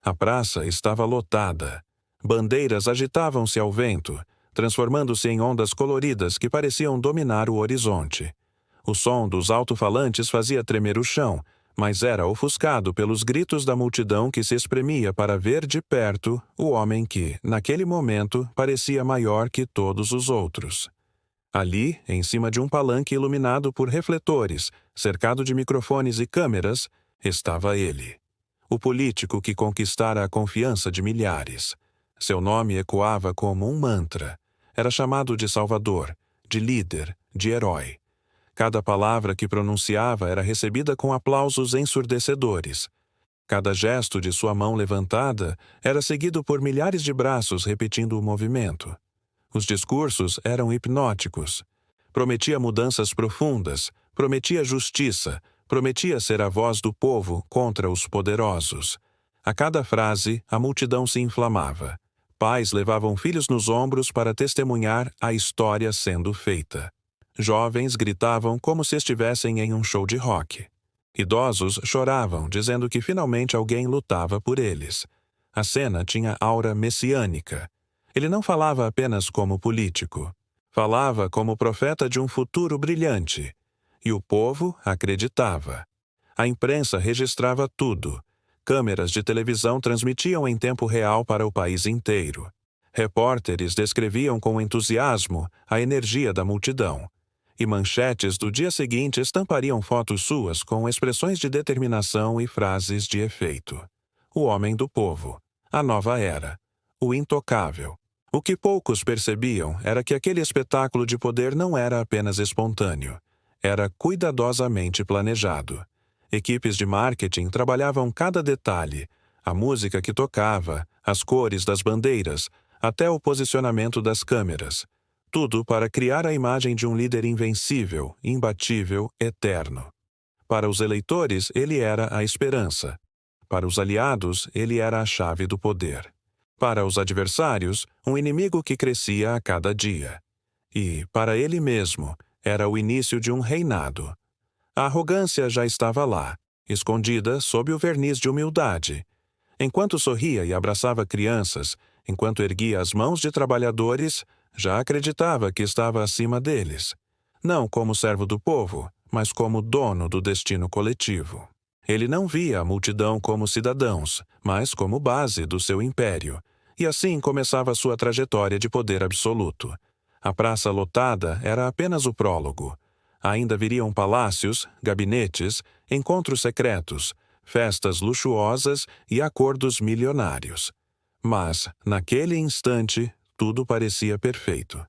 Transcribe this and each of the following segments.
A praça estava lotada. Bandeiras agitavam-se ao vento, transformando-se em ondas coloridas que pareciam dominar o horizonte. O som dos alto-falantes fazia tremer o chão, mas era ofuscado pelos gritos da multidão que se espremia para ver de perto o homem que, naquele momento, parecia maior que todos os outros. Ali, em cima de um palanque iluminado por refletores, cercado de microfones e câmeras, estava ele. O político que conquistara a confiança de milhares. Seu nome ecoava como um mantra. Era chamado de Salvador, de líder, de herói. Cada palavra que pronunciava era recebida com aplausos ensurdecedores. Cada gesto de sua mão levantada era seguido por milhares de braços repetindo o movimento. Os discursos eram hipnóticos. Prometia mudanças profundas, prometia justiça, prometia ser a voz do povo contra os poderosos. A cada frase, a multidão se inflamava. Pais levavam filhos nos ombros para testemunhar a história sendo feita. Jovens gritavam como se estivessem em um show de rock. Idosos choravam, dizendo que finalmente alguém lutava por eles. A cena tinha aura messiânica. Ele não falava apenas como político. Falava como profeta de um futuro brilhante. E o povo acreditava. A imprensa registrava tudo. Câmeras de televisão transmitiam em tempo real para o país inteiro. Repórteres descreviam com entusiasmo a energia da multidão. E manchetes do dia seguinte estampariam fotos suas com expressões de determinação e frases de efeito. O homem do povo. A nova era. O intocável. O que poucos percebiam era que aquele espetáculo de poder não era apenas espontâneo. Era cuidadosamente planejado. Equipes de marketing trabalhavam cada detalhe, a música que tocava, as cores das bandeiras, até o posicionamento das câmeras. Tudo para criar a imagem de um líder invencível, imbatível, eterno. Para os eleitores, ele era a esperança. Para os aliados, ele era a chave do poder. Para os adversários, um inimigo que crescia a cada dia. E, para ele mesmo, era o início de um reinado. A arrogância já estava lá, escondida sob o verniz de humildade. Enquanto sorria e abraçava crianças, enquanto erguia as mãos de trabalhadores, já acreditava que estava acima deles. Não como servo do povo, mas como dono do destino coletivo. Ele não via a multidão como cidadãos, mas como base do seu império. E assim começava sua trajetória de poder absoluto. A praça lotada era apenas o prólogo. Ainda viriam palácios, gabinetes, encontros secretos, festas luxuosas e acordos milionários. Mas, naquele instante, tudo parecia perfeito.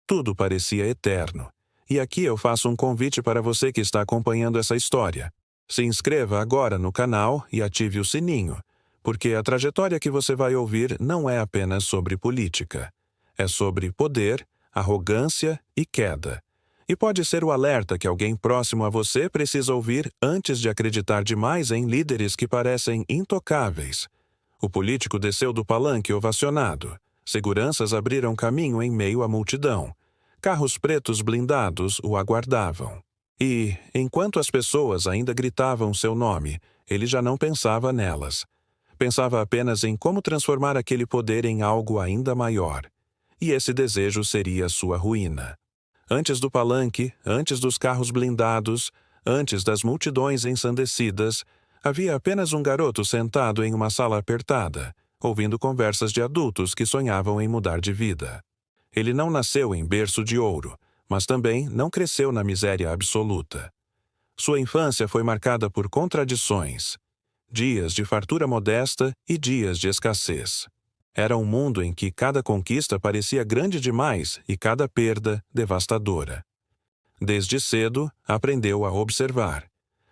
Tudo parecia eterno. E aqui eu faço um convite para você que está acompanhando essa história. Se inscreva agora no canal e ative o sininho, porque a trajetória que você vai ouvir não é apenas sobre política. É sobre poder, arrogância e queda. E pode ser o alerta que alguém próximo a você precisa ouvir antes de acreditar demais em líderes que parecem intocáveis. O político desceu do palanque ovacionado. Seguranças abriram caminho em meio à multidão. Carros pretos blindados o aguardavam. E, enquanto as pessoas ainda gritavam seu nome, ele já não pensava nelas. Pensava apenas em como transformar aquele poder em algo ainda maior. E esse desejo seria sua ruína. Antes do palanque, antes dos carros blindados, antes das multidões ensandecidas, havia apenas um garoto sentado em uma sala apertada, ouvindo conversas de adultos que sonhavam em mudar de vida. Ele não nasceu em berço de ouro, mas também não cresceu na miséria absoluta. Sua infância foi marcada por contradições. Dias de fartura modesta e dias de escassez. Era um mundo em que cada conquista parecia grande demais e cada perda devastadora. Desde cedo, aprendeu a observar.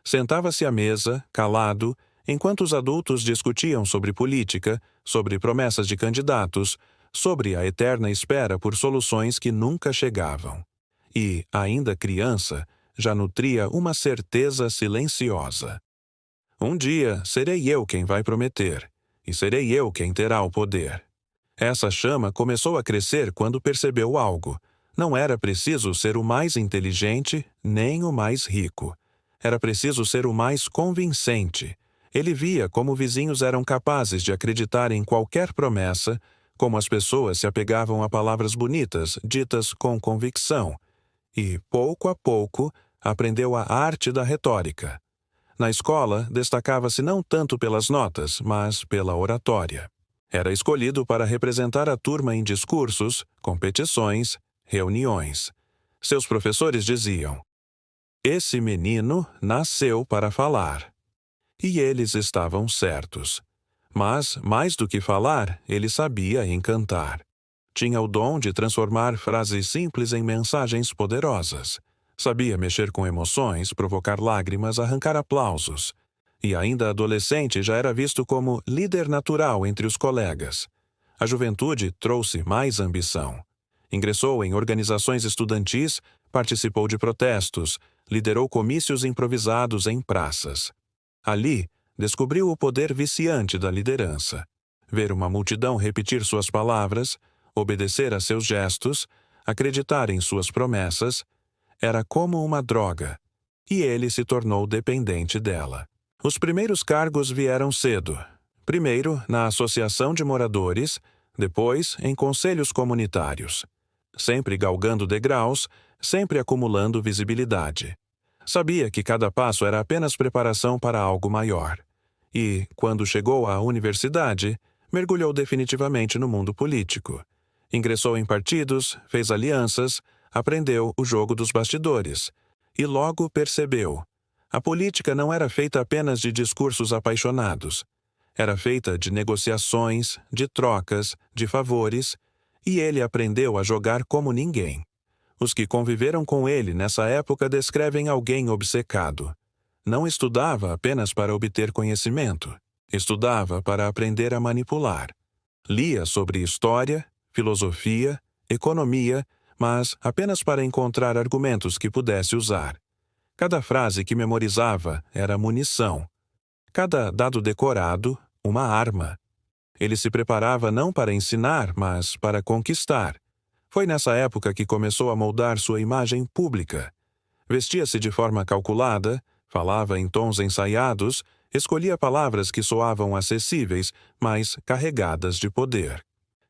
Sentava-se à mesa, calado, enquanto os adultos discutiam sobre política, sobre promessas de candidatos, sobre a eterna espera por soluções que nunca chegavam. E, ainda criança, já nutria uma certeza silenciosa. Um dia serei eu quem vai prometer, e serei eu quem terá o poder. Essa chama começou a crescer quando percebeu algo. Não era preciso ser o mais inteligente, nem o mais rico. Era preciso ser o mais convincente. Ele via como vizinhos eram capazes de acreditar em qualquer promessa, como as pessoas se apegavam a palavras bonitas, ditas com convicção, e, pouco a pouco, aprendeu a arte da retórica. Na escola, destacava-se não tanto pelas notas, mas pela oratória. Era escolhido para representar a turma em discursos, competições, reuniões. Seus professores diziam: "Esse menino nasceu para falar." E eles estavam certos. Mas, mais do que falar, ele sabia encantar. Tinha o dom de transformar frases simples em mensagens poderosas. Sabia mexer com emoções, provocar lágrimas, arrancar aplausos. E ainda adolescente já era visto como líder natural entre os colegas. A juventude trouxe mais ambição. Ingressou em organizações estudantis, participou de protestos, liderou comícios improvisados em praças. Ali, descobriu o poder viciante da liderança. Ver uma multidão repetir suas palavras, obedecer a seus gestos, acreditar em suas promessas, era como uma droga, e ele se tornou dependente dela. Os primeiros cargos vieram cedo. Primeiro, na associação de moradores, depois, em conselhos comunitários. Sempre galgando degraus, sempre acumulando visibilidade. Sabia que cada passo era apenas preparação para algo maior. E, quando chegou à universidade, mergulhou definitivamente no mundo político. Ingressou em partidos, fez alianças, aprendeu o jogo dos bastidores. E logo percebeu: a política não era feita apenas de discursos apaixonados. Era feita de negociações, de trocas, de favores, e ele aprendeu a jogar como ninguém. Os que conviveram com ele nessa época descrevem alguém obcecado. Não estudava apenas para obter conhecimento. Estudava para aprender a manipular. Lia sobre história, filosofia, economia, mas apenas para encontrar argumentos que pudesse usar. Cada frase que memorizava era munição. Cada dado decorado, uma arma. Ele se preparava não para ensinar, mas para conquistar. Foi nessa época que começou a moldar sua imagem pública. Vestia-se de forma calculada, falava em tons ensaiados, escolhia palavras que soavam acessíveis, mas carregadas de poder.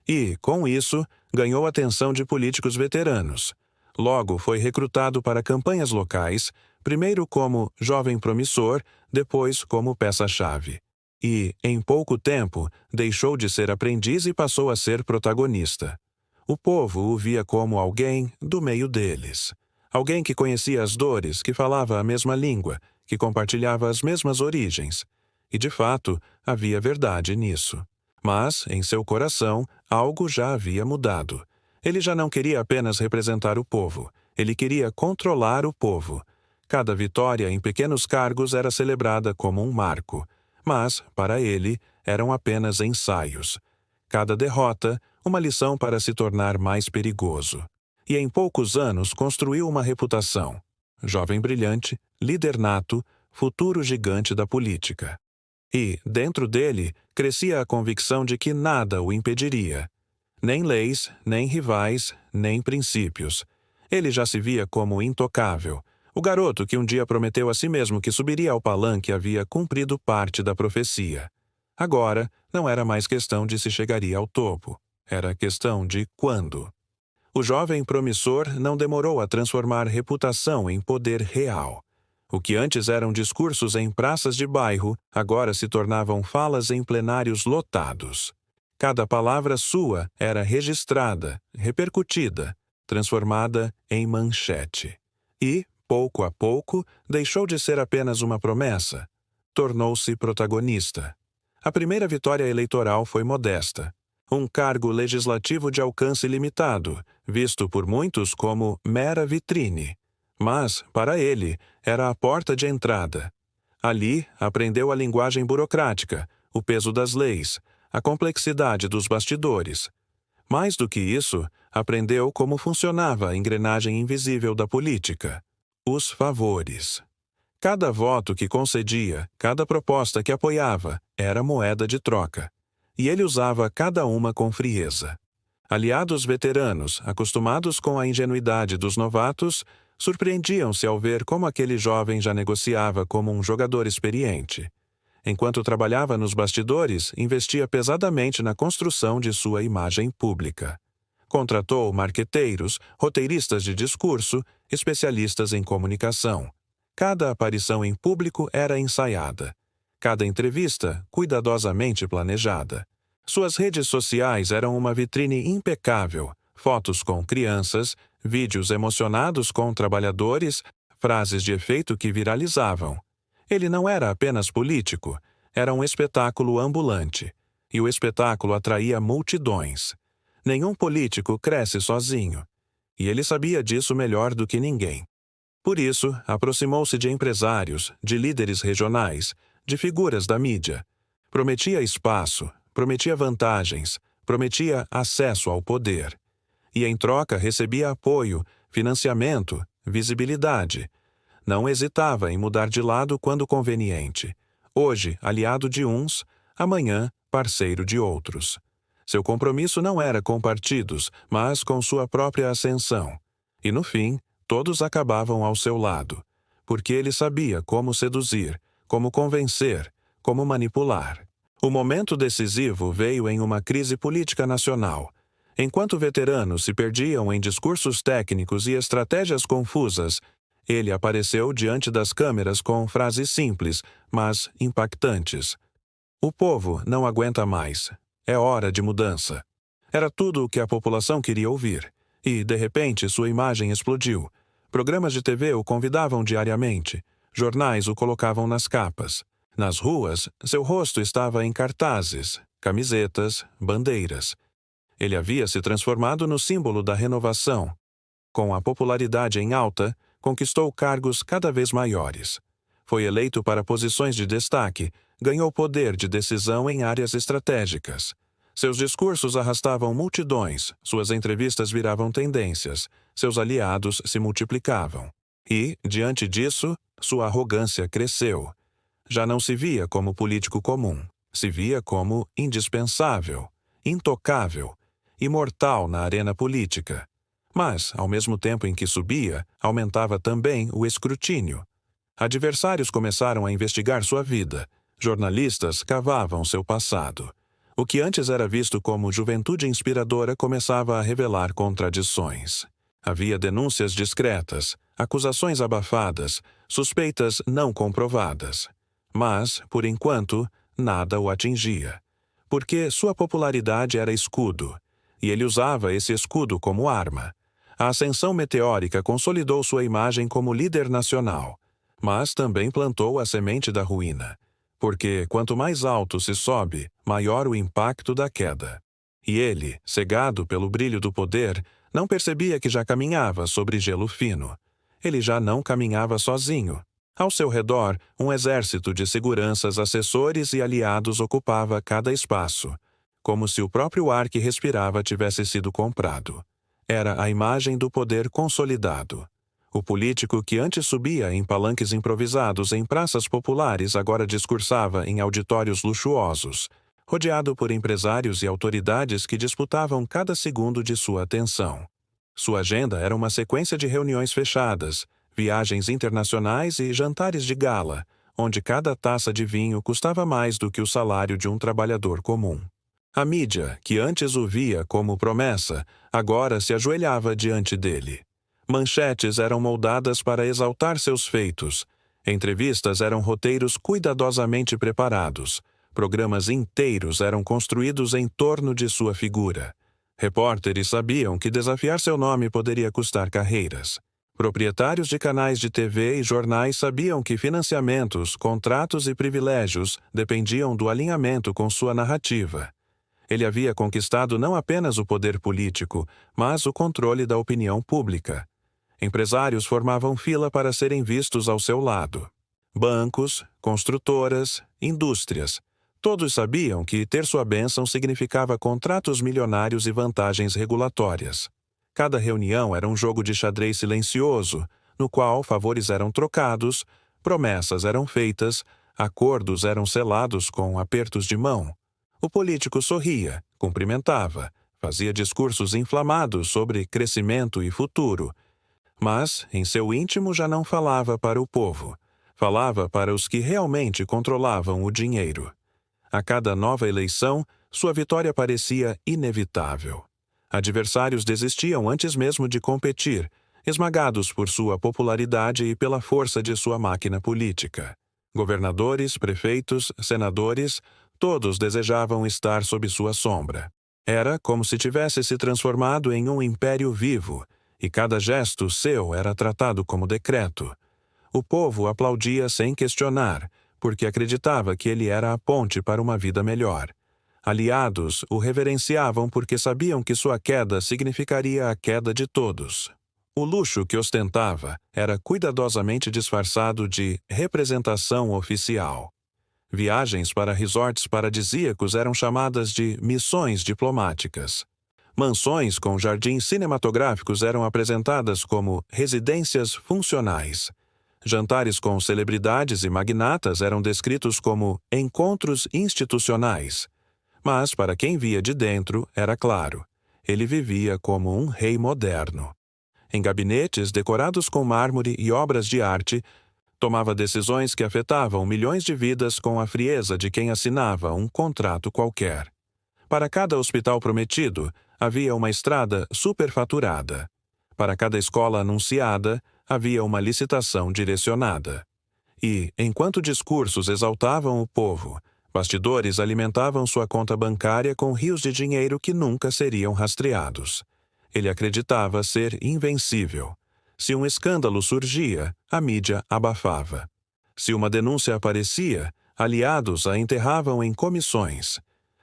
E, com isso, ganhou a atenção de políticos veteranos. Logo foi recrutado para campanhas locais, primeiro como jovem promissor, depois como peça-chave. E, em pouco tempo, deixou de ser aprendiz e passou a ser protagonista. O povo o via como alguém do meio deles. Alguém que conhecia as dores, que falava a mesma língua, que compartilhava as mesmas origens. E, de fato, havia verdade nisso. Mas, em seu coração, algo já havia mudado. Ele já não queria apenas representar o povo. Ele queria controlar o povo. Cada vitória em pequenos cargos era celebrada como um marco. Mas, para ele, eram apenas ensaios. Cada derrota, uma lição para se tornar mais perigoso. E em poucos anos construiu uma reputação. Jovem brilhante, líder nato, futuro gigante da política. E, dentro dele, crescia a convicção de que nada o impediria. Nem leis, nem rivais, nem princípios. Ele já se via como intocável. O garoto que um dia prometeu a si mesmo que subiria ao palanque havia cumprido parte da profecia. Agora, não era mais questão de se chegaria ao topo. Era questão de quando. O jovem promissor não demorou a transformar reputação em poder real. O que antes eram discursos em praças de bairro, agora se tornavam falas em plenários lotados. Cada palavra sua era registrada, repercutida, transformada em manchete. E, pouco a pouco, deixou de ser apenas uma promessa. Tornou-se protagonista. A primeira vitória eleitoral foi modesta. Um cargo legislativo de alcance limitado, visto por muitos como mera vitrine. Mas, para ele, era a porta de entrada. Ali, aprendeu a linguagem burocrática, o peso das leis, a complexidade dos bastidores. Mais do que isso, aprendeu como funcionava a engrenagem invisível da política. Os favores. Cada voto que concedia, cada proposta que apoiava, era moeda de troca. E ele usava cada uma com frieza. Aliados veteranos, acostumados com a ingenuidade dos novatos, surpreendiam-se ao ver como aquele jovem já negociava como um jogador experiente. Enquanto trabalhava nos bastidores, investia pesadamente na construção de sua imagem pública. Contratou marqueteiros, roteiristas de discurso, especialistas em comunicação. Cada aparição em público era ensaiada. Cada entrevista, cuidadosamente planejada. Suas redes sociais eram uma vitrine impecável, fotos com crianças, vídeos emocionados com trabalhadores, frases de efeito que viralizavam. Ele não era apenas político, era um espetáculo ambulante. E o espetáculo atraía multidões. Nenhum político cresce sozinho. E ele sabia disso melhor do que ninguém. Por isso, aproximou-se de empresários, de líderes regionais, de figuras da mídia. Prometia espaço, prometia vantagens, prometia acesso ao poder. E em troca recebia apoio, financiamento, visibilidade. Não hesitava em mudar de lado quando conveniente. Hoje, aliado de uns, amanhã, parceiro de outros. Seu compromisso não era com partidos, mas com sua própria ascensão. E no fim, todos acabavam ao seu lado, porque ele sabia como seduzir, como convencer, como manipular. O momento decisivo veio em uma crise política nacional. Enquanto veteranos se perdiam em discursos técnicos e estratégias confusas, ele apareceu diante das câmeras com frases simples, mas impactantes. O povo não aguenta mais. É hora de mudança. Era tudo o que a população queria ouvir. E, de repente, sua imagem explodiu. Programas de TV o convidavam diariamente. Jornais o colocavam nas capas. Nas ruas, seu rosto estava em cartazes, camisetas, bandeiras. Ele havia se transformado no símbolo da renovação. Com a popularidade em alta, conquistou cargos cada vez maiores. Foi eleito para posições de destaque, ganhou poder de decisão em áreas estratégicas. Seus discursos arrastavam multidões, suas entrevistas viravam tendências, seus aliados se multiplicavam. E, diante disso, sua arrogância cresceu. Já não se via como político comum, se via como indispensável, intocável, imortal na arena política. Mas, ao mesmo tempo em que subia, aumentava também o escrutínio. Adversários começaram a investigar sua vida. Jornalistas cavavam seu passado. O que antes era visto como juventude inspiradora começava a revelar contradições. Havia denúncias discretas, acusações abafadas, suspeitas não comprovadas. Mas, por enquanto, nada o atingia. Porque sua popularidade era escudo, e ele usava esse escudo como arma. A ascensão meteórica consolidou sua imagem como líder nacional, mas também plantou a semente da ruína. Porque quanto mais alto se sobe, maior o impacto da queda. E ele, cegado pelo brilho do poder, não percebia que já caminhava sobre gelo fino. Ele já não caminhava sozinho. Ao seu redor, um exército de seguranças, assessores e aliados ocupava cada espaço, como se o próprio ar que respirava tivesse sido comprado. Era a imagem do poder consolidado. O político que antes subia em palanques improvisados em praças populares agora discursava em auditórios luxuosos, rodeado por empresários e autoridades que disputavam cada segundo de sua atenção. Sua agenda era uma sequência de reuniões fechadas, viagens internacionais e jantares de gala, onde cada taça de vinho custava mais do que o salário de um trabalhador comum. A mídia, que antes o via como promessa, agora se ajoelhava diante dele. Manchetes eram moldadas para exaltar seus feitos. Entrevistas eram roteiros cuidadosamente preparados. Programas inteiros eram construídos em torno de sua figura. Repórteres sabiam que desafiar seu nome poderia custar carreiras. Proprietários de canais de TV e jornais sabiam que financiamentos, contratos e privilégios dependiam do alinhamento com sua narrativa. Ele havia conquistado não apenas o poder político, mas o controle da opinião pública. Empresários formavam fila para serem vistos ao seu lado. Bancos, construtoras, indústrias. Todos sabiam que ter sua bênção significava contratos milionários e vantagens regulatórias. Cada reunião era um jogo de xadrez silencioso, no qual favores eram trocados, promessas eram feitas, acordos eram selados com apertos de mão. O político sorria, cumprimentava, fazia discursos inflamados sobre crescimento e futuro. Mas, em seu íntimo, já não falava para o povo. Falava para os que realmente controlavam o dinheiro. A cada nova eleição, sua vitória parecia inevitável. Adversários desistiam antes mesmo de competir, esmagados por sua popularidade e pela força de sua máquina política. Governadores, prefeitos, senadores, todos desejavam estar sob sua sombra. Era como se tivesse se transformado em um império vivo, e cada gesto seu era tratado como decreto. O povo aplaudia sem questionar, porque acreditava que ele era a ponte para uma vida melhor. Aliados o reverenciavam porque sabiam que sua queda significaria a queda de todos. O luxo que ostentava era cuidadosamente disfarçado de representação oficial. Viagens para resorts paradisíacos eram chamadas de missões diplomáticas. Mansões com jardins cinematográficos eram apresentadas como residências funcionais. Jantares com celebridades e magnatas eram descritos como encontros institucionais. Mas, para quem via de dentro, era claro, ele vivia como um rei moderno. Em gabinetes decorados com mármore e obras de arte, tomava decisões que afetavam milhões de vidas com a frieza de quem assinava um contrato qualquer. Para cada hospital prometido, havia uma estrada superfaturada. Para cada escola anunciada, havia uma licitação direcionada. E, enquanto discursos exaltavam o povo, bastidores alimentavam sua conta bancária com rios de dinheiro que nunca seriam rastreados. Ele acreditava ser invencível. Se um escândalo surgia, a mídia abafava. Se uma denúncia aparecia, aliados a enterravam em comissões.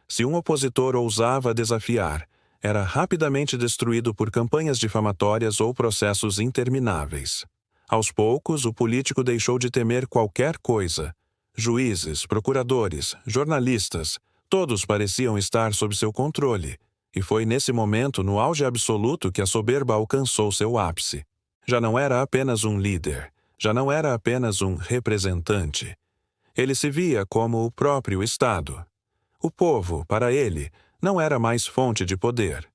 Se um opositor ousava desafiar, era rapidamente destruído por campanhas difamatórias ou processos intermináveis. Aos poucos, o político deixou de temer qualquer coisa. Juízes, procuradores, jornalistas, todos pareciam estar sob seu controle, e foi nesse momento, no auge absoluto, que a soberba alcançou seu ápice. Já não era apenas um líder, já não era apenas um representante. Ele se via como o próprio Estado. O povo, para ele, não era mais fonte de poder.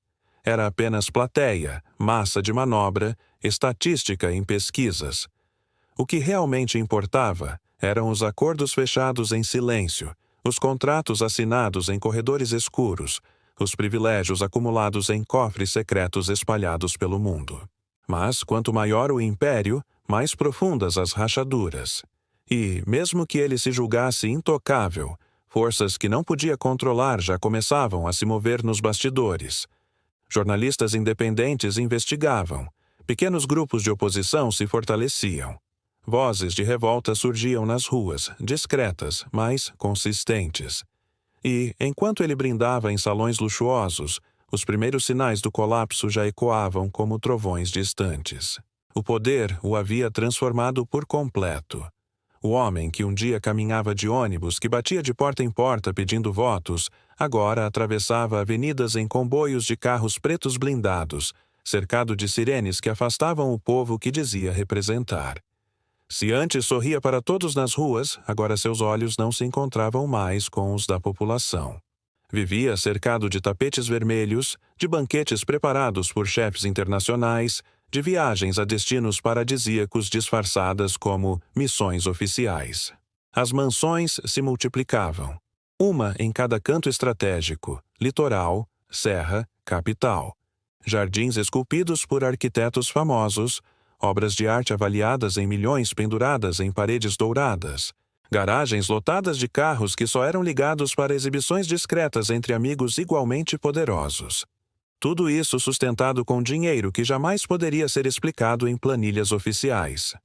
Era apenas plateia, massa de manobra, estatística em pesquisas. O que realmente importava eram os acordos fechados em silêncio, os contratos assinados em corredores escuros, os privilégios acumulados em cofres secretos espalhados pelo mundo. Mas, quanto maior o império, mais profundas as rachaduras. E, mesmo que ele se julgasse intocável, forças que não podia controlar já começavam a se mover nos bastidores. Jornalistas independentes investigavam. Pequenos grupos de oposição se fortaleciam. Vozes de revolta surgiam nas ruas, discretas, mas consistentes. E, enquanto ele brindava em salões luxuosos, os primeiros sinais do colapso já ecoavam como trovões distantes. O poder o havia transformado por completo. O homem que um dia caminhava de ônibus, que batia de porta em porta pedindo votos, agora atravessava avenidas em comboios de carros pretos blindados, cercado de sirenes que afastavam o povo que dizia representar. Se antes sorria para todos nas ruas, agora seus olhos não se encontravam mais com os da população. Vivia cercado de tapetes vermelhos, de banquetes preparados por chefes internacionais, de viagens a destinos paradisíacos disfarçadas como missões oficiais. As mansões se multiplicavam. Uma em cada canto estratégico, litoral, serra, capital. Jardins esculpidos por arquitetos famosos, obras de arte avaliadas em milhões penduradas em paredes douradas, garagens lotadas de carros que só eram ligados para exibições discretas entre amigos igualmente poderosos. Tudo isso sustentado com dinheiro que jamais poderia ser explicado em planilhas oficiais.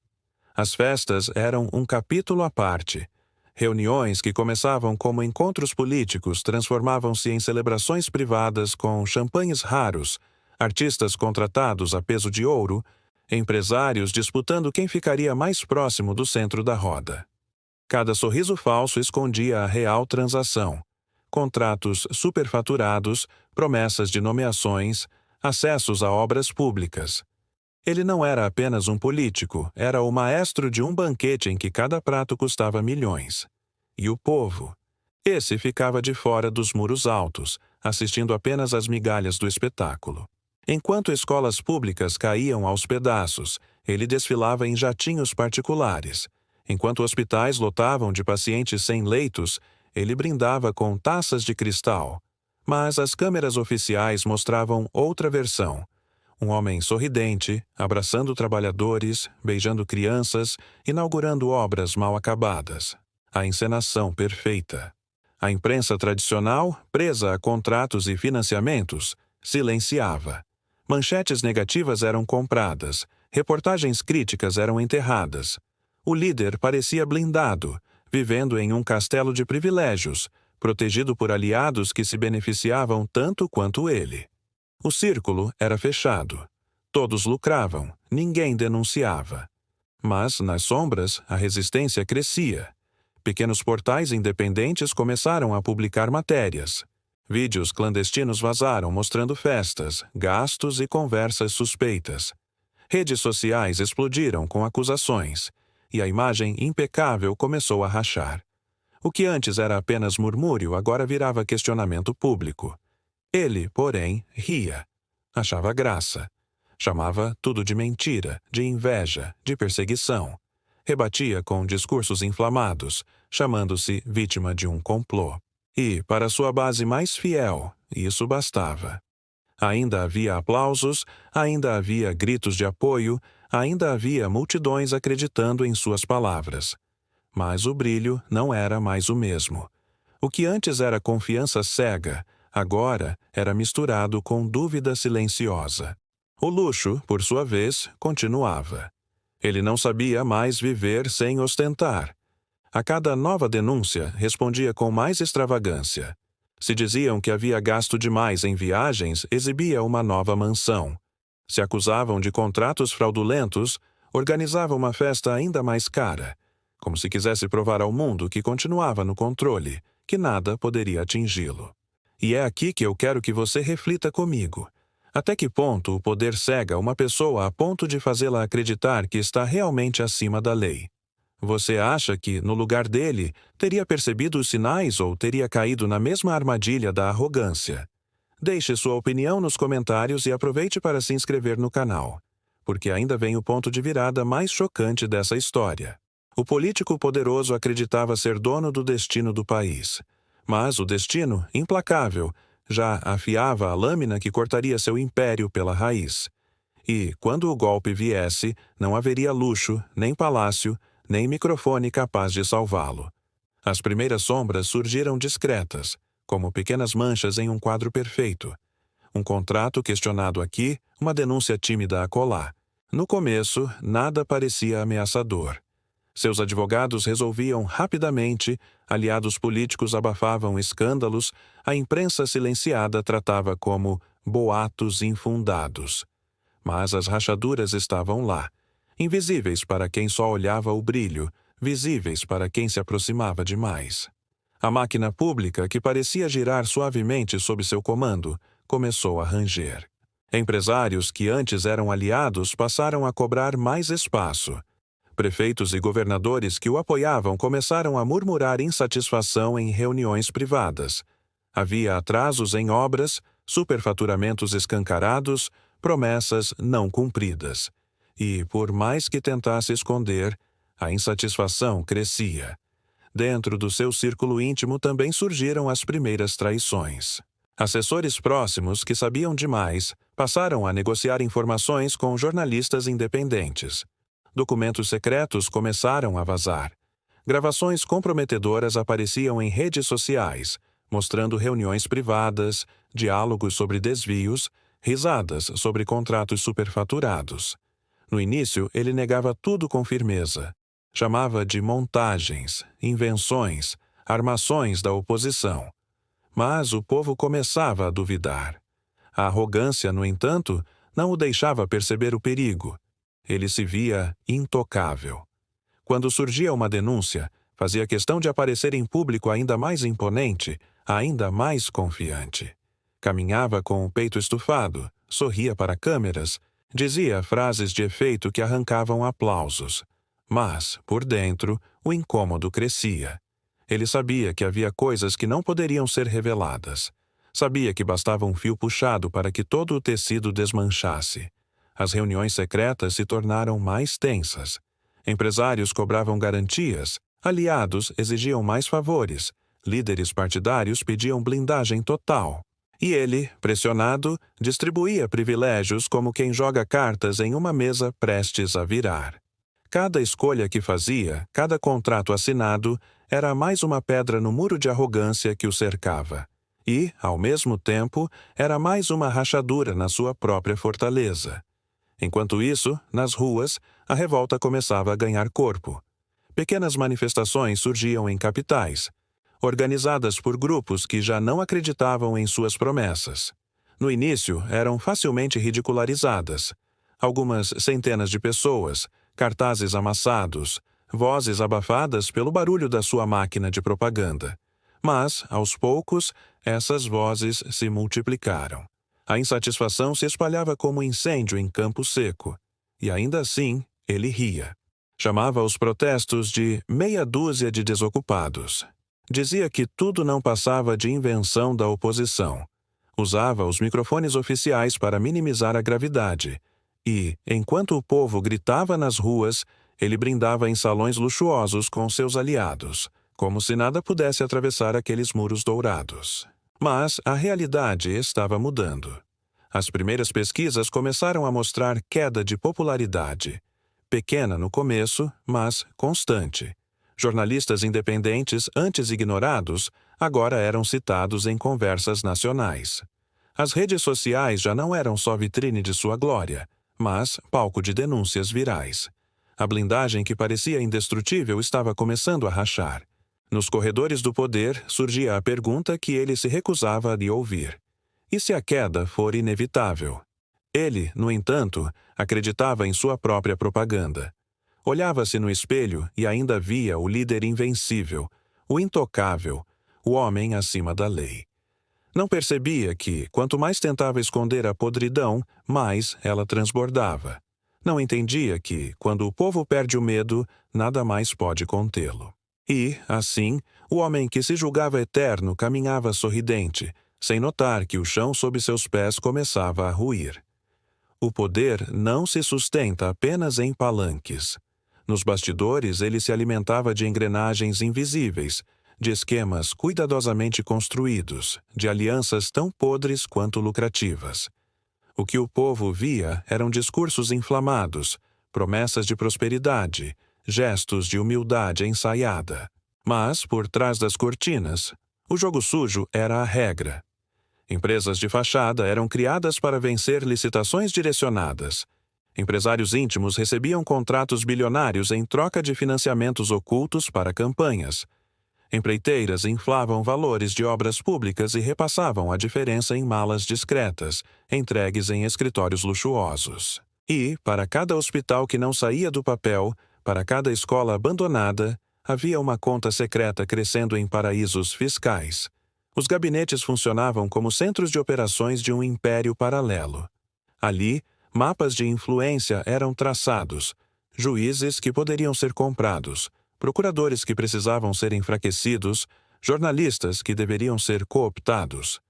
As festas eram um capítulo à parte. Reuniões que começavam como encontros políticos transformavam-se em celebrações privadas com champanhes raros, artistas contratados a peso de ouro, empresários disputando quem ficaria mais próximo do centro da roda. Cada sorriso falso escondia a real transação. Contratos superfaturados, promessas de nomeações, acessos a obras públicas. Ele não era apenas um político, era o maestro de um banquete em que cada prato custava milhões. E o povo? Esse ficava de fora dos muros altos, assistindo apenas às migalhas do espetáculo. Enquanto escolas públicas caíam aos pedaços, ele desfilava em jatinhos particulares. Enquanto hospitais lotavam de pacientes sem leitos, ele brindava com taças de cristal. Mas as câmeras oficiais mostravam outra versão. Um homem sorridente, abraçando trabalhadores, beijando crianças, inaugurando obras mal acabadas. A encenação perfeita. A imprensa tradicional, presa a contratos e financiamentos, silenciava. Manchetes negativas eram compradas, reportagens críticas eram enterradas. O líder parecia blindado, vivendo em um castelo de privilégios, protegido por aliados que se beneficiavam tanto quanto ele. O círculo era fechado. Todos lucravam, ninguém denunciava. Mas, nas sombras, a resistência crescia. Pequenos portais independentes começaram a publicar matérias. Vídeos clandestinos vazaram mostrando festas, gastos e conversas suspeitas. Redes sociais explodiram com acusações, e a imagem impecável começou a rachar. O que antes era apenas murmúrio agora virava questionamento público. Ele, porém, ria. Achava graça. Chamava tudo de mentira, de inveja, de perseguição. Rebatia com discursos inflamados, chamando-se vítima de um complô. E, para sua base mais fiel, isso bastava. Ainda havia aplausos, ainda havia gritos de apoio, ainda havia multidões acreditando em suas palavras. Mas o brilho não era mais o mesmo. O que antes era confiança cega, agora era misturado com dúvida silenciosa. O luxo, por sua vez, continuava. Ele não sabia mais viver sem ostentar. A cada nova denúncia, respondia com mais extravagância. Se diziam que havia gasto demais em viagens, exibia uma nova mansão. Se acusavam de contratos fraudulentos, organizava uma festa ainda mais cara, como se quisesse provar ao mundo que continuava no controle, que nada poderia atingi-lo. E é aqui que eu quero que você reflita comigo. Até que ponto o poder cega uma pessoa a ponto de fazê-la acreditar que está realmente acima da lei? Você acha que, no lugar dele, teria percebido os sinais ou teria caído na mesma armadilha da arrogância? Deixe sua opinião nos comentários e aproveite para se inscrever no canal, porque ainda vem o ponto de virada mais chocante dessa história. O político poderoso acreditava ser dono do destino do país. Mas o destino, implacável, já afiava a lâmina que cortaria seu império pela raiz. E, quando o golpe viesse, não haveria luxo, nem palácio, nem microfone capaz de salvá-lo. As primeiras sombras surgiram discretas, como pequenas manchas em um quadro perfeito. Um contrato questionado aqui, uma denúncia tímida acolá. No começo, nada parecia ameaçador. Seus advogados resolviam rapidamente, aliados políticos abafavam escândalos, a imprensa silenciada tratava como boatos infundados. Mas as rachaduras estavam lá, invisíveis para quem só olhava o brilho, visíveis para quem se aproximava demais. A máquina pública, que parecia girar suavemente sob seu comando, começou a ranger. Empresários que antes eram aliados passaram a cobrar mais espaço. Prefeitos e governadores que o apoiavam começaram a murmurar insatisfação em reuniões privadas. Havia atrasos em obras, superfaturamentos escancarados, promessas não cumpridas. E, por mais que tentasse esconder, a insatisfação crescia. Dentro do seu círculo íntimo também surgiram as primeiras traições. Assessores próximos, que sabiam demais, passaram a negociar informações com jornalistas independentes. Documentos secretos começaram a vazar. Gravações comprometedoras apareciam em redes sociais, mostrando reuniões privadas, diálogos sobre desvios, risadas sobre contratos superfaturados. No início, ele negava tudo com firmeza. Chamava de montagens, invenções, armações da oposição. Mas o povo começava a duvidar. A arrogância, no entanto, não o deixava perceber o perigo. Ele se via intocável. Quando surgia uma denúncia, fazia questão de aparecer em público ainda mais imponente, ainda mais confiante. Caminhava com o peito estufado, sorria para câmeras, dizia frases de efeito que arrancavam aplausos. Mas, por dentro, o incômodo crescia. Ele sabia que havia coisas que não poderiam ser reveladas. Sabia que bastava um fio puxado para que todo o tecido desmanchasse. As reuniões secretas se tornaram mais tensas. Empresários cobravam garantias, aliados exigiam mais favores, líderes partidários pediam blindagem total. E ele, pressionado, distribuía privilégios como quem joga cartas em uma mesa prestes a virar. Cada escolha que fazia, cada contrato assinado, era mais uma pedra no muro de arrogância que o cercava. E, ao mesmo tempo, era mais uma rachadura na sua própria fortaleza. Enquanto isso, nas ruas, a revolta começava a ganhar corpo. Pequenas manifestações surgiam em capitais, organizadas por grupos que já não acreditavam em suas promessas. No início, eram facilmente ridicularizadas. Algumas centenas de pessoas, cartazes amassados, vozes abafadas pelo barulho da sua máquina de propaganda. Mas, aos poucos, essas vozes se multiplicaram. A insatisfação se espalhava como incêndio em campo seco. E ainda assim, ele ria. Chamava os protestos de meia dúzia de desocupados. Dizia que tudo não passava de invenção da oposição. Usava os microfones oficiais para minimizar a gravidade. E, enquanto o povo gritava nas ruas, ele brindava em salões luxuosos com seus aliados, como se nada pudesse atravessar aqueles muros dourados. Mas a realidade estava mudando. As primeiras pesquisas começaram a mostrar queda de popularidade. Pequena no começo, mas constante. Jornalistas independentes, antes ignorados, agora eram citados em conversas nacionais. As redes sociais já não eram só vitrine de sua glória, mas palco de denúncias virais. A blindagem que parecia indestrutível estava começando a rachar. Nos corredores do poder surgia a pergunta que ele se recusava a lhe ouvir. E se a queda for inevitável? Ele, no entanto, acreditava em sua própria propaganda. Olhava-se no espelho e ainda via o líder invencível, o intocável, o homem acima da lei. Não percebia que, quanto mais tentava esconder a podridão, mais ela transbordava. Não entendia que, quando o povo perde o medo, nada mais pode contê-lo. E, assim, o homem que se julgava eterno caminhava sorridente, sem notar que o chão sob seus pés começava a ruir. O poder não se sustenta apenas em palanques. Nos bastidores, ele se alimentava de engrenagens invisíveis, de esquemas cuidadosamente construídos, de alianças tão podres quanto lucrativas. O que o povo via eram discursos inflamados, promessas de prosperidade, gestos de humildade ensaiada. Mas, por trás das cortinas, o jogo sujo era a regra. Empresas de fachada eram criadas para vencer licitações direcionadas. Empresários íntimos recebiam contratos bilionários em troca de financiamentos ocultos para campanhas. Empreiteiras inflavam valores de obras públicas e repassavam a diferença em malas discretas, entregues em escritórios luxuosos. E, para cada hospital que não saía do papel, para cada escola abandonada, havia uma conta secreta crescendo em paraísos fiscais. Os gabinetes funcionavam como centros de operações de um império paralelo. Ali, mapas de influência eram traçados, juízes que poderiam ser comprados, procuradores que precisavam ser enfraquecidos, jornalistas que deveriam ser cooptados.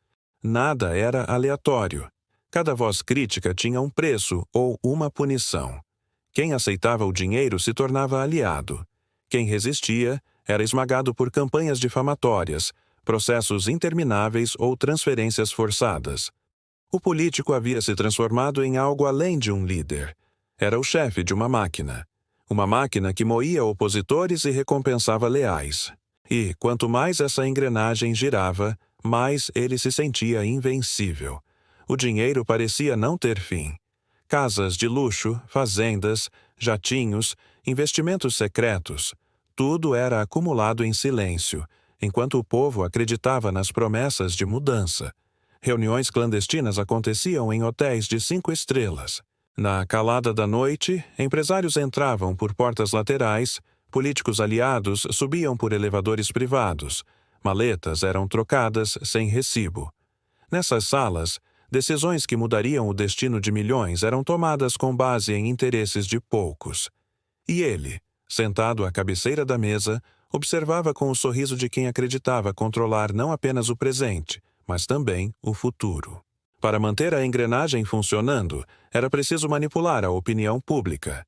Nada era aleatório. Cada voz crítica tinha um preço ou uma punição. Quem aceitava o dinheiro se tornava aliado. Quem resistia era esmagado por campanhas difamatórias, processos intermináveis ou transferências forçadas. O político havia se transformado em algo além de um líder. Era o chefe de uma máquina. Uma máquina que moía opositores e recompensava leais. E, quanto mais essa engrenagem girava, mais ele se sentia invencível. O dinheiro parecia não ter fim. Casas de luxo, fazendas, jatinhos, investimentos secretos, tudo era acumulado em silêncio, enquanto o povo acreditava nas promessas de mudança. Reuniões clandestinas aconteciam em hotéis de 5 estrelas. Na calada da noite, empresários entravam por portas laterais, políticos aliados subiam por elevadores privados, maletas eram trocadas sem recibo. Nessas salas, decisões que mudariam o destino de milhões eram tomadas com base em interesses de poucos. E ele, sentado à cabeceira da mesa, observava com o sorriso de quem acreditava controlar não apenas o presente, mas também o futuro. Para manter a engrenagem funcionando, era preciso manipular a opinião pública.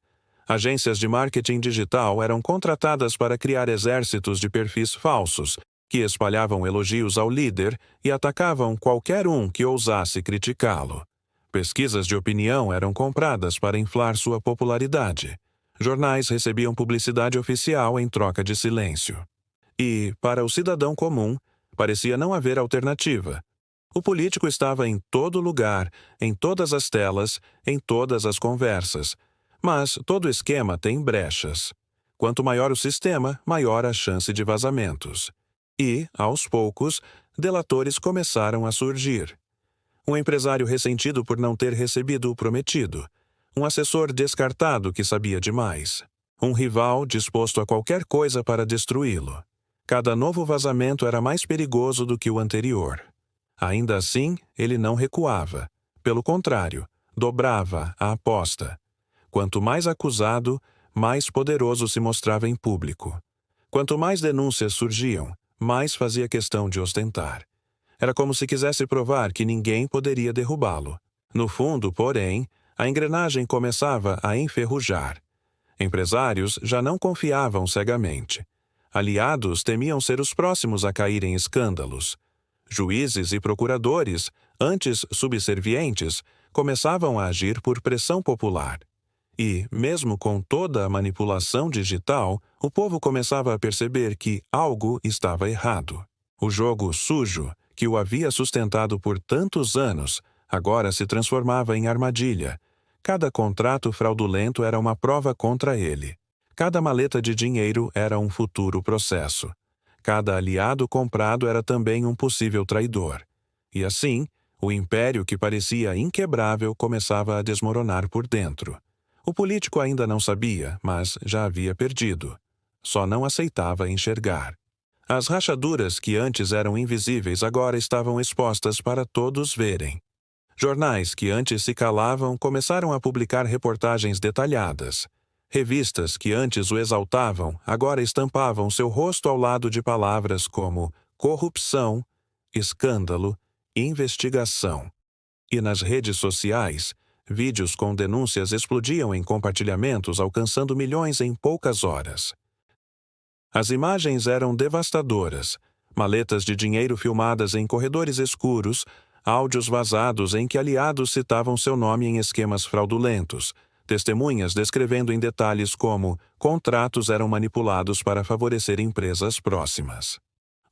Agências de marketing digital eram contratadas para criar exércitos de perfis falsos, que espalhavam elogios ao líder e atacavam qualquer um que ousasse criticá-lo. Pesquisas de opinião eram compradas para inflar sua popularidade. Jornais recebiam publicidade oficial em troca de silêncio. E, para o cidadão comum, parecia não haver alternativa. O político estava em todo lugar, em todas as telas, em todas as conversas. Mas todo esquema tem brechas. Quanto maior o sistema, maior a chance de vazamentos. E, aos poucos, delatores começaram a surgir. Um empresário ressentido por não ter recebido o prometido. Um assessor descartado que sabia demais. Um rival disposto a qualquer coisa para destruí-lo. Cada novo vazamento era mais perigoso do que o anterior. Ainda assim, ele não recuava. Pelo contrário, dobrava a aposta. Quanto mais acusado, mais poderoso se mostrava em público. Quanto mais denúncias surgiam, mais fazia questão de ostentar. Era como se quisesse provar que ninguém poderia derrubá-lo. No fundo, porém, a engrenagem começava a enferrujar. Empresários já não confiavam cegamente. Aliados temiam ser os próximos a cair em escândalos. Juízes e procuradores, antes subservientes, começavam a agir por pressão popular. E, mesmo com toda a manipulação digital, o povo começava a perceber que algo estava errado. O jogo sujo, que o havia sustentado por tantos anos, agora se transformava em armadilha. Cada contrato fraudulento era uma prova contra ele. Cada maleta de dinheiro era um futuro processo. Cada aliado comprado era também um possível traidor. E assim, o império que parecia inquebrável começava a desmoronar por dentro. O político ainda não sabia, mas já havia perdido. Só não aceitava enxergar. As rachaduras que antes eram invisíveis agora estavam expostas para todos verem. Jornais que antes se calavam começaram a publicar reportagens detalhadas. Revistas que antes o exaltavam agora estampavam seu rosto ao lado de palavras como corrupção, escândalo, investigação. E nas redes sociais, vídeos com denúncias explodiam em compartilhamentos, alcançando milhões em poucas horas. As imagens eram devastadoras. Maletas de dinheiro filmadas em corredores escuros, áudios vazados em que aliados citavam seu nome em esquemas fraudulentos, testemunhas descrevendo em detalhes como contratos eram manipulados para favorecer empresas próximas.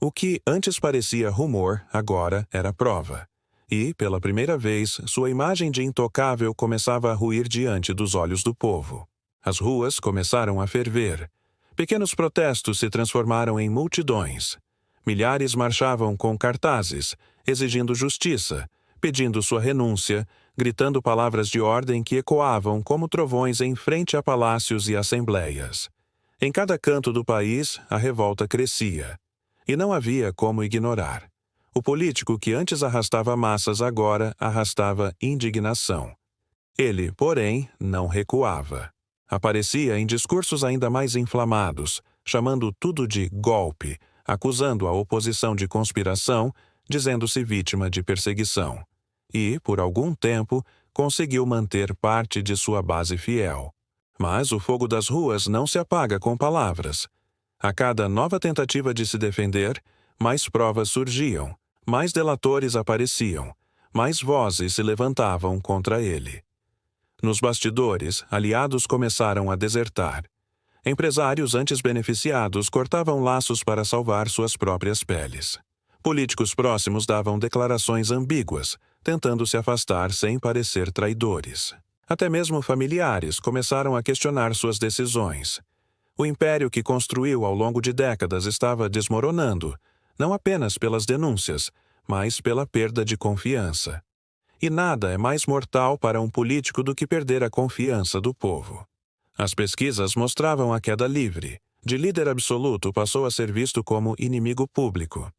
O que antes parecia rumor, agora era prova. E, pela primeira vez, sua imagem de intocável começava a ruir diante dos olhos do povo. As ruas começaram a ferver. Pequenos protestos se transformaram em multidões. Milhares marchavam com cartazes, exigindo justiça, pedindo sua renúncia, gritando palavras de ordem que ecoavam como trovões em frente a palácios e assembleias. Em cada canto do país, a revolta crescia. E não havia como ignorar. O político que antes arrastava massas agora arrastava indignação. Ele, porém, não recuava. Aparecia em discursos ainda mais inflamados, chamando tudo de golpe, acusando a oposição de conspiração, dizendo-se vítima de perseguição. E, por algum tempo, conseguiu manter parte de sua base fiel. Mas o fogo das ruas não se apaga com palavras. A cada nova tentativa de se defender, mais provas surgiam, mais delatores apareciam, mais vozes se levantavam contra ele. Nos bastidores, aliados começaram a desertar. Empresários antes beneficiados cortavam laços para salvar suas próprias peles. Políticos próximos davam declarações ambíguas, tentando se afastar sem parecer traidores. Até mesmo familiares começaram a questionar suas decisões. O império que construiu ao longo de décadas estava desmoronando, não apenas pelas denúncias, mas pela perda de confiança. E nada é mais mortal para um político do que perder a confiança do povo. As pesquisas mostravam a queda livre. De líder absoluto passou a ser visto como inimigo público.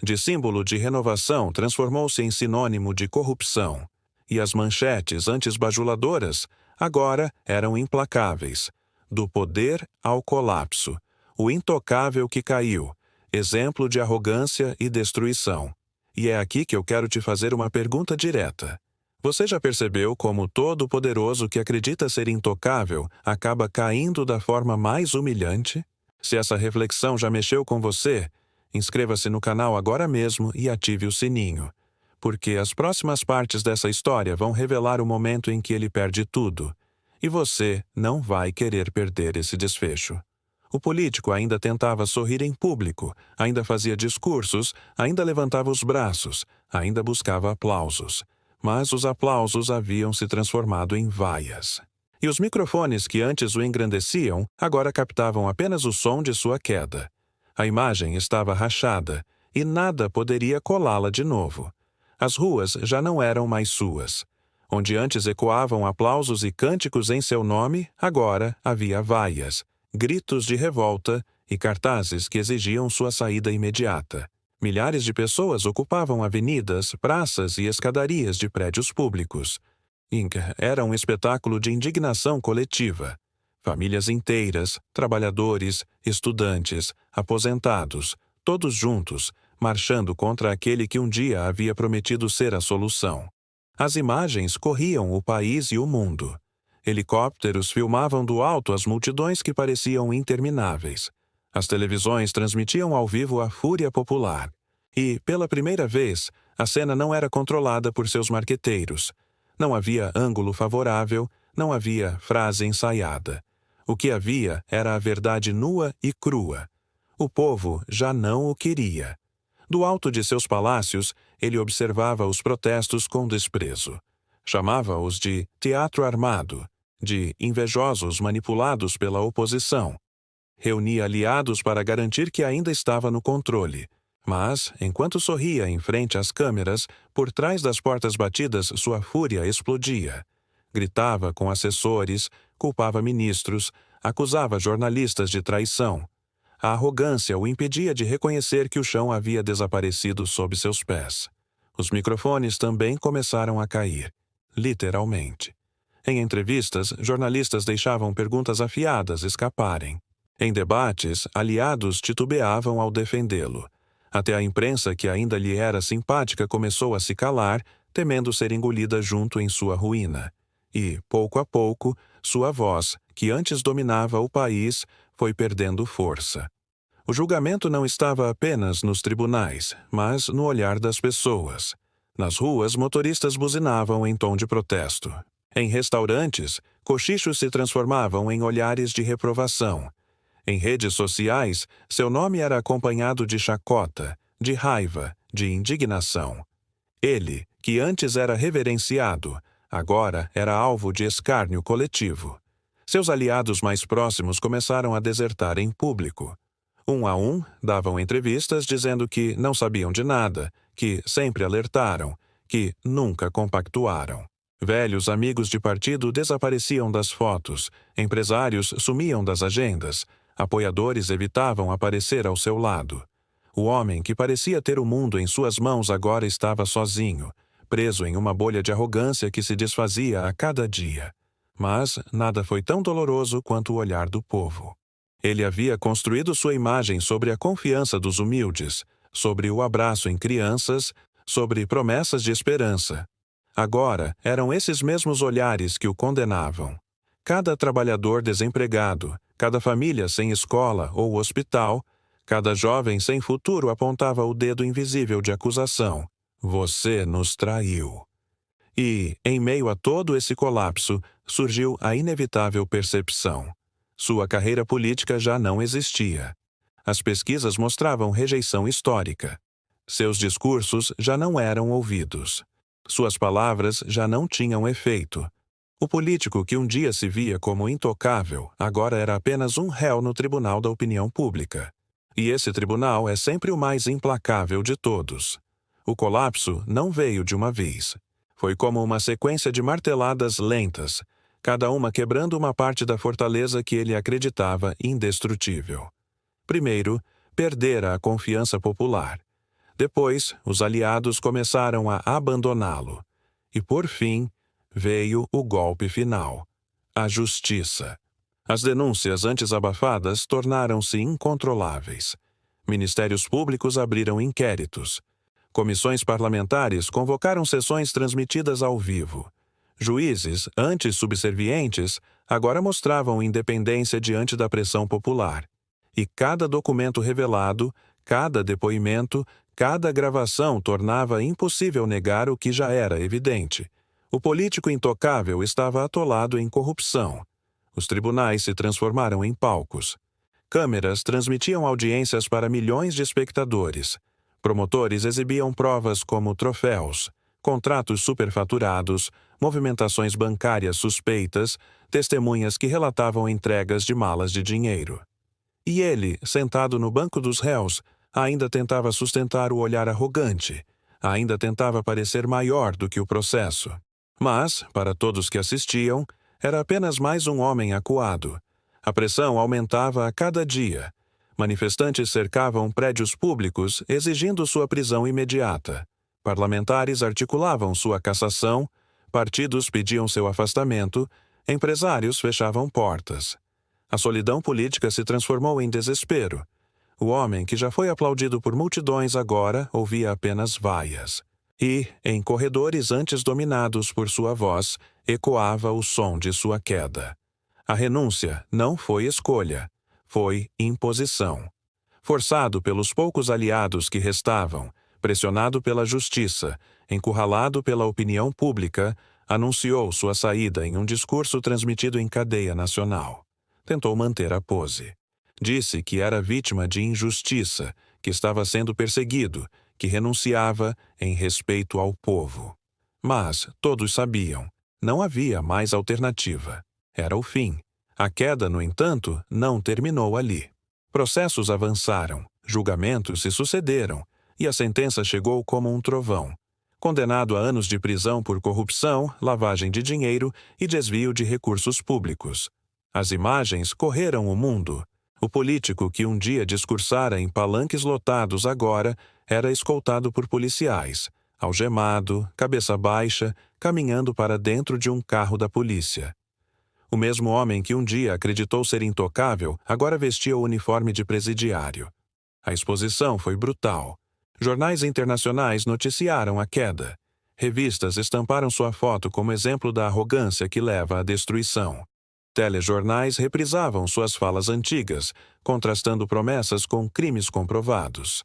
De símbolo de renovação transformou-se em sinônimo de corrupção. E as manchetes antes bajuladoras agora eram implacáveis. Do poder ao colapso. O intocável que caiu. Exemplo de arrogância e destruição. E é aqui que eu quero te fazer uma pergunta direta. Você já percebeu como o todo-poderoso que acredita ser intocável acaba caindo da forma mais humilhante? Se essa reflexão já mexeu com você, inscreva-se no canal agora mesmo e ative o sininho, porque as próximas partes dessa história vão revelar o momento em que ele perde tudo, e você não vai querer perder esse desfecho. O político ainda tentava sorrir em público, ainda fazia discursos, ainda levantava os braços, ainda buscava aplausos. Mas os aplausos haviam se transformado em vaias. E os microfones que antes o engrandeciam, agora captavam apenas o som de sua queda. A imagem estava rachada, e nada poderia colá-la de novo. As ruas já não eram mais suas. Onde antes ecoavam aplausos e cânticos em seu nome, agora havia vaias, gritos de revolta e cartazes que exigiam sua saída imediata. Milhares de pessoas ocupavam avenidas, praças e escadarias de prédios públicos. Era um espetáculo de indignação coletiva. Famílias inteiras, trabalhadores, estudantes, aposentados, todos juntos, marchando contra aquele que um dia havia prometido ser a solução. As imagens corriam o país e o mundo. Helicópteros filmavam do alto as multidões que pareciam intermináveis. As televisões transmitiam ao vivo a fúria popular. E, pela primeira vez, a cena não era controlada por seus marqueteiros. Não havia ângulo favorável, não havia frase ensaiada. O que havia era a verdade nua e crua. O povo já não o queria. Do alto de seus palácios, ele observava os protestos com desprezo. Chamava-os de teatro armado, de invejosos manipulados pela oposição. Reunia aliados para garantir que ainda estava no controle. Mas, enquanto sorria em frente às câmeras, por trás das portas batidas sua fúria explodia. Gritava com assessores, culpava ministros, acusava jornalistas de traição. A arrogância o impedia de reconhecer que o chão havia desaparecido sob seus pés. Os microfones também começaram a cair, literalmente. Em entrevistas, jornalistas deixavam perguntas afiadas escaparem. Em debates, aliados titubeavam ao defendê-lo. Até a imprensa, que ainda lhe era simpática, começou a se calar, temendo ser engolida junto em sua ruína. E, pouco a pouco, sua voz, que antes dominava o país, foi perdendo força. O julgamento não estava apenas nos tribunais, mas no olhar das pessoas. Nas ruas, motoristas buzinavam em tom de protesto. Em restaurantes, cochichos se transformavam em olhares de reprovação. Em redes sociais, seu nome era acompanhado de chacota, de raiva, de indignação. Ele, que antes era reverenciado, agora era alvo de escárnio coletivo. Seus aliados mais próximos começaram a desertar em público. Um a um, davam entrevistas dizendo que não sabiam de nada, que sempre alertaram, que nunca compactuaram. Velhos amigos de partido desapareciam das fotos, empresários sumiam das agendas, apoiadores evitavam aparecer ao seu lado. O homem que parecia ter o mundo em suas mãos agora estava sozinho, preso em uma bolha de arrogância que se desfazia a cada dia. Mas nada foi tão doloroso quanto o olhar do povo. Ele havia construído sua imagem sobre a confiança dos humildes, sobre o abraço em crianças, sobre promessas de esperança. Agora, eram esses mesmos olhares que o condenavam. Cada trabalhador desempregado, cada família sem escola ou hospital, cada jovem sem futuro apontava o dedo invisível de acusação. Você nos traiu. E, em meio a todo esse colapso, surgiu a inevitável percepção. Sua carreira política já não existia. As pesquisas mostravam rejeição histórica. Seus discursos já não eram ouvidos. Suas palavras já não tinham efeito. O político que um dia se via como intocável, agora era apenas um réu no tribunal da opinião pública. E esse tribunal é sempre o mais implacável de todos. O colapso não veio de uma vez. Foi como uma sequência de marteladas lentas, cada uma quebrando uma parte da fortaleza que ele acreditava indestrutível. Primeiro, perdera a confiança popular. Depois, os aliados começaram a abandoná-lo. E, por fim, veio o golpe final. A justiça. As denúncias antes abafadas tornaram-se incontroláveis. Ministérios públicos abriram inquéritos. Comissões parlamentares convocaram sessões transmitidas ao vivo. Juízes, antes subservientes, agora mostravam independência diante da pressão popular. E cada documento revelado, cada depoimento, cada gravação tornava impossível negar o que já era evidente. O político intocável estava atolado em corrupção. Os tribunais se transformaram em palcos. Câmeras transmitiam audiências para milhões de espectadores. Promotores exibiam provas como troféus, contratos superfaturados, movimentações bancárias suspeitas, testemunhas que relatavam entregas de malas de dinheiro. E ele, sentado no banco dos réus, ainda tentava sustentar o olhar arrogante, ainda tentava parecer maior do que o processo. Mas, para todos que assistiam, era apenas mais um homem acuado. A pressão aumentava a cada dia. Manifestantes cercavam prédios públicos exigindo sua prisão imediata. Parlamentares articulavam sua cassação, partidos pediam seu afastamento, empresários fechavam portas. A solidão política se transformou em desespero. O homem que já foi aplaudido por multidões agora ouvia apenas vaias. E, em corredores antes dominados por sua voz, ecoava o som de sua queda. A renúncia não foi escolha, foi imposição. Forçado pelos poucos aliados que restavam, pressionado pela justiça, encurralado pela opinião pública, anunciou sua saída em um discurso transmitido em cadeia nacional. Tentou manter a pose. Disse que era vítima de injustiça, que estava sendo perseguido, que renunciava em respeito ao povo. Mas todos sabiam, não havia mais alternativa. Era o fim. A queda, no entanto, não terminou ali. Processos avançaram, julgamentos se sucederam, e a sentença chegou como um trovão. Condenado a anos de prisão por corrupção, lavagem de dinheiro e desvio de recursos públicos. As imagens correram o mundo. O político que um dia discursara em palanques lotados agora era escoltado por policiais, algemado, cabeça baixa, caminhando para dentro de um carro da polícia. O mesmo homem que um dia acreditou ser intocável agora vestia o uniforme de presidiário. A exposição foi brutal. Jornais internacionais noticiaram a queda. Revistas estamparam sua foto como exemplo da arrogância que leva à destruição. Telejornais reprisavam suas falas antigas, contrastando promessas com crimes comprovados.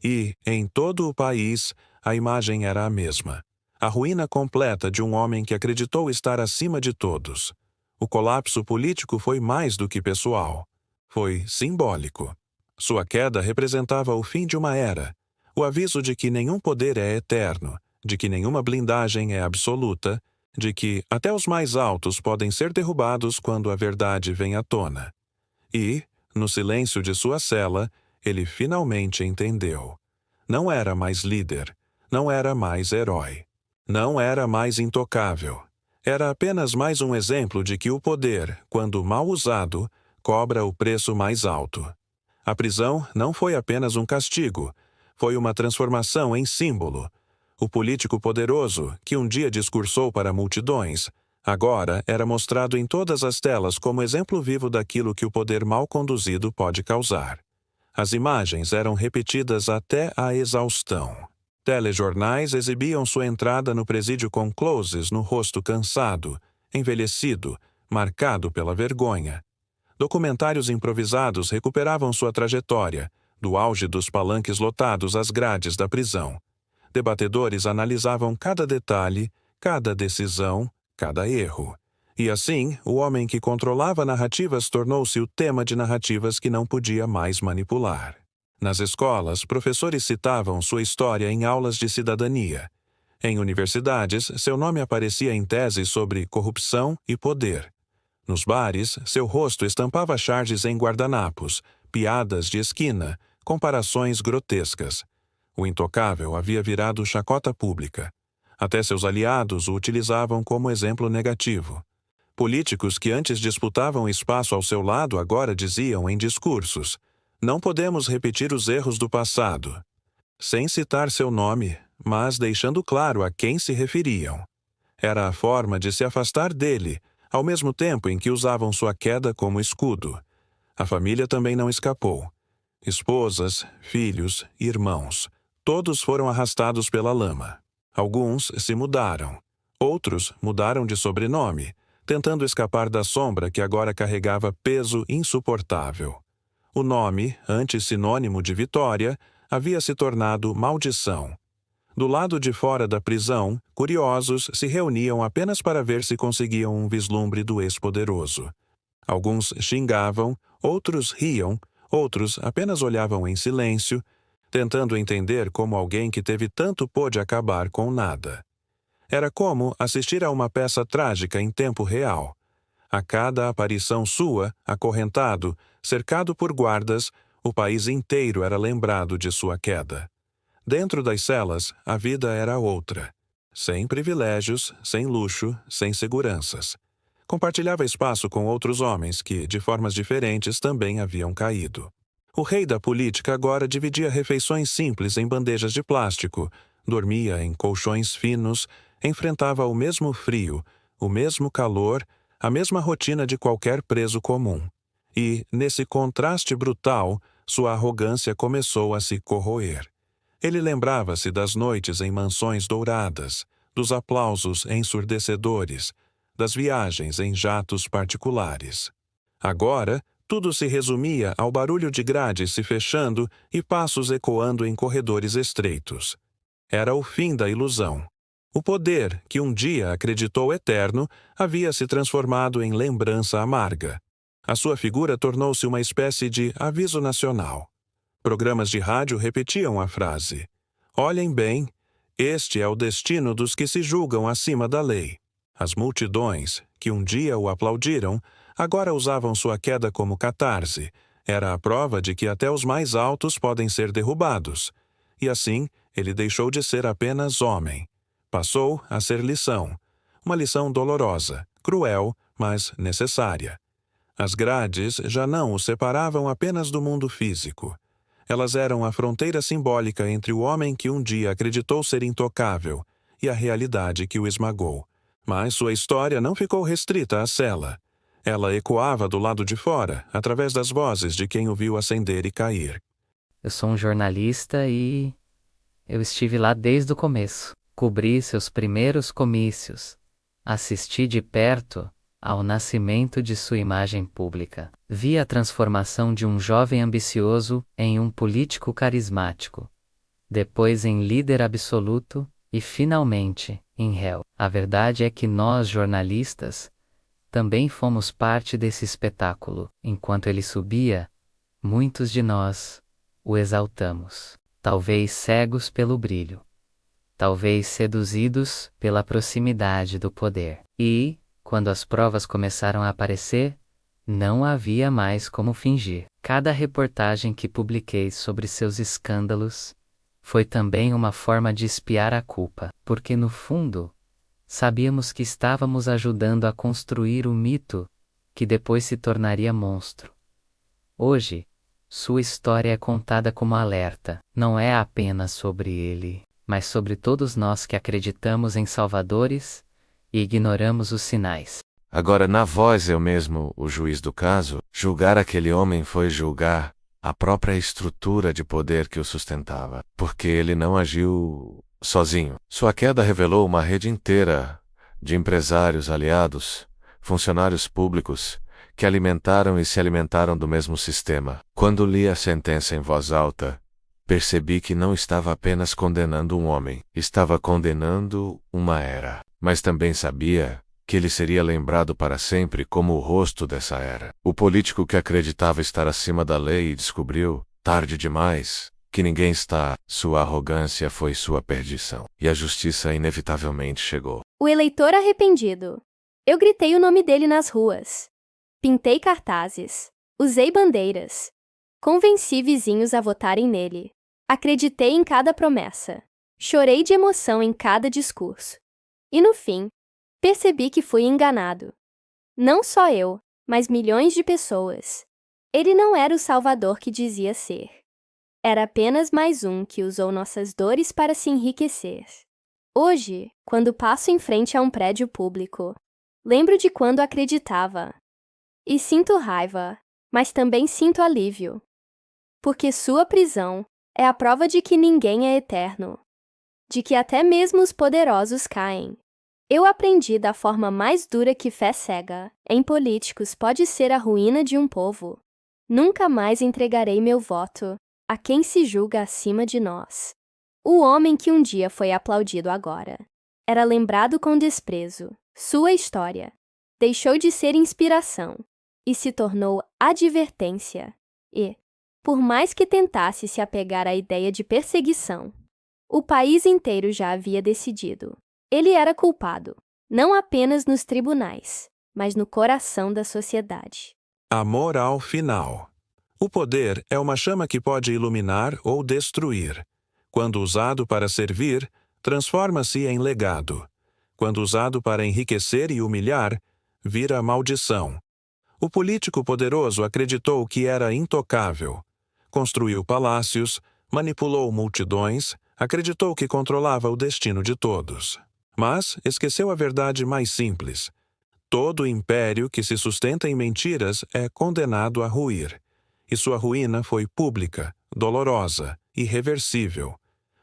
E, em todo o país, a imagem era a mesma. A ruína completa de um homem que acreditou estar acima de todos. O colapso político foi mais do que pessoal. Foi simbólico. Sua queda representava o fim de uma era, o aviso de que nenhum poder é eterno, de que nenhuma blindagem é absoluta, de que até os mais altos podem ser derrubados quando a verdade vem à tona. E, no silêncio de sua cela, ele finalmente entendeu. Não era mais líder, não era mais herói, não era mais intocável. Era apenas mais um exemplo de que o poder, quando mal usado, cobra o preço mais alto. A prisão não foi apenas um castigo, foi uma transformação em símbolo. O político poderoso, que um dia discursou para multidões, agora era mostrado em todas as telas como exemplo vivo daquilo que o poder mal conduzido pode causar. As imagens eram repetidas até a exaustão. Telejornais exibiam sua entrada no presídio com closes no rosto cansado, envelhecido, marcado pela vergonha. Documentários improvisados recuperavam sua trajetória, do auge dos palanques lotados às grades da prisão. Debatedores analisavam cada detalhe, cada decisão, cada erro. E assim, o homem que controlava narrativas tornou-se o tema de narrativas que não podia mais manipular. Nas escolas, professores citavam sua história em aulas de cidadania. Em universidades, seu nome aparecia em teses sobre corrupção e poder. Nos bares, seu rosto estampava charges em guardanapos, piadas de esquina, comparações grotescas. O intocável havia virado chacota pública. Até seus aliados o utilizavam como exemplo negativo. Políticos que antes disputavam espaço ao seu lado agora diziam em discursos: "Não podemos repetir os erros do passado", sem citar seu nome, mas deixando claro a quem se referiam. Era a forma de se afastar dele, ao mesmo tempo em que usavam sua queda como escudo. A família também não escapou. Esposas, filhos, irmãos, todos foram arrastados pela lama. Alguns se mudaram. Outros mudaram de sobrenome, tentando escapar da sombra que agora carregava peso insuportável. O nome, antes sinônimo de vitória, havia se tornado maldição. Do lado de fora da prisão, curiosos se reuniam apenas para ver se conseguiam um vislumbre do ex-poderoso. Alguns xingavam, outros riam, outros apenas olhavam em silêncio, tentando entender como alguém que teve tanto pôde acabar com nada. Era como assistir a uma peça trágica em tempo real. A cada aparição sua, acorrentado, cercado por guardas, o país inteiro era lembrado de sua queda. Dentro das celas, a vida era outra. Sem privilégios, sem luxo, sem seguranças. Compartilhava espaço com outros homens que, de formas diferentes, também haviam caído. O rei da política agora dividia refeições simples em bandejas de plástico, dormia em colchões finos, enfrentava o mesmo frio, o mesmo calor, a mesma rotina de qualquer preso comum. E, nesse contraste brutal, sua arrogância começou a se corroer. Ele lembrava-se das noites em mansões douradas, dos aplausos ensurdecedores, das viagens em jatos particulares. Agora, tudo se resumia ao barulho de grades se fechando e passos ecoando em corredores estreitos. Era o fim da ilusão. O poder, que um dia acreditou eterno, havia se transformado em lembrança amarga. A sua figura tornou-se uma espécie de aviso nacional. Programas de rádio repetiam a frase: "Olhem bem, este é o destino dos que se julgam acima da lei." As multidões, que um dia o aplaudiram, agora usavam sua queda como catarse. Era a prova de que até os mais altos podem ser derrubados. E assim, ele deixou de ser apenas homem. Passou a ser lição. Uma lição dolorosa, cruel, mas necessária. As grades já não o separavam apenas do mundo físico. Elas eram a fronteira simbólica entre o homem que um dia acreditou ser intocável e a realidade que o esmagou. Mas sua história não ficou restrita à cela. Ela ecoava do lado de fora, através das vozes de quem o viu ascender e cair. Eu sou um jornalista e eu estive lá desde o começo. Cobri seus primeiros comícios. Assisti de perto ao nascimento de sua imagem pública. Vi a transformação de um jovem ambicioso em um político carismático. Depois em líder absoluto e, finalmente, em réu. A verdade é que nós, jornalistas, também fomos parte desse espetáculo. Enquanto ele subia, muitos de nós o exaltamos. Talvez cegos pelo brilho. Talvez seduzidos pela proximidade do poder. E, quando as provas começaram a aparecer, não havia mais como fingir. Cada reportagem que publiquei sobre seus escândalos foi também uma forma de espiar a culpa, porque no fundo, sabíamos que estávamos ajudando a construir o mito que depois se tornaria monstro. Hoje, sua história é contada como alerta. Não é apenas sobre ele, mas sobre todos nós que acreditamos em salvadores e ignoramos os sinais. Agora na voz eu mesmo, o juiz do caso, julgar aquele homem foi julgar a própria estrutura de poder que o sustentava, porque ele não agiu sozinho. Sua queda revelou uma rede inteira de empresários aliados, funcionários públicos, que alimentaram e se alimentaram do mesmo sistema. Quando li a sentença em voz alta, percebi que não estava apenas condenando um homem, estava condenando uma era. Mas também sabia que ele seria lembrado para sempre como o rosto dessa era. O político que acreditava estar acima da lei e descobriu, tarde demais, que ninguém está. Sua arrogância foi sua perdição. E a justiça inevitavelmente chegou. O eleitor arrependido. Eu gritei o nome dele nas ruas. Pintei cartazes. Usei bandeiras. Convenci vizinhos a votarem nele. Acreditei em cada promessa. Chorei de emoção em cada discurso. E no fim, percebi que fui enganado. Não só eu, mas milhões de pessoas. Ele não era o salvador que dizia ser. Era apenas mais um que usou nossas dores para se enriquecer. Hoje, quando passo em frente a um prédio público, lembro de quando acreditava. E sinto raiva, mas também sinto alívio. Porque sua prisão É a prova de que ninguém é eterno, de que até mesmo os poderosos caem. Eu aprendi da forma mais dura que fé cega em políticos pode ser a ruína de um povo. Nunca mais entregarei meu voto a quem se julga acima de nós. O homem que um dia foi aplaudido agora era lembrado com desprezo. Sua história deixou de ser inspiração e se tornou advertência. E, por mais que tentasse se apegar à ideia de perseguição, o país inteiro já havia decidido. Ele era culpado, não apenas nos tribunais, mas no coração da sociedade. A moral final. O poder é uma chama que pode iluminar ou destruir. Quando usado para servir, transforma-se em legado. Quando usado para enriquecer e humilhar, vira maldição. O político poderoso acreditou que era intocável. Construiu palácios, manipulou multidões, acreditou que controlava o destino de todos. Mas esqueceu a verdade mais simples. Todo império que se sustenta em mentiras é condenado a ruir. E sua ruína foi pública, dolorosa, irreversível.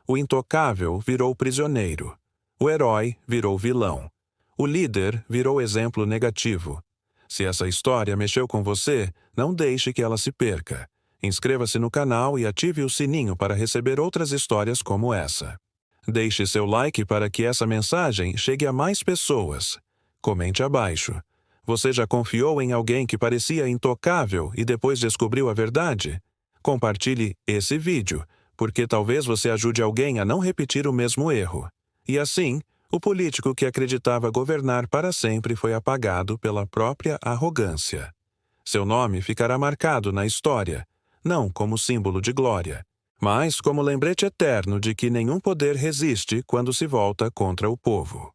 O intocável virou prisioneiro. O herói virou vilão. O líder virou exemplo negativo. Se essa história mexeu com você, não deixe que ela se perca. Inscreva-se no canal e ative o sininho para receber outras histórias como essa. Deixe seu like para que essa mensagem chegue a mais pessoas. Comente abaixo. Você já confiou em alguém que parecia intocável e depois descobriu a verdade? Compartilhe esse vídeo, porque talvez você ajude alguém a não repetir o mesmo erro. E assim, o político que acreditava governar para sempre foi apagado pela própria arrogância. Seu nome ficará marcado na história, não como símbolo de glória, mas como lembrete eterno de que nenhum poder resiste quando se volta contra o povo.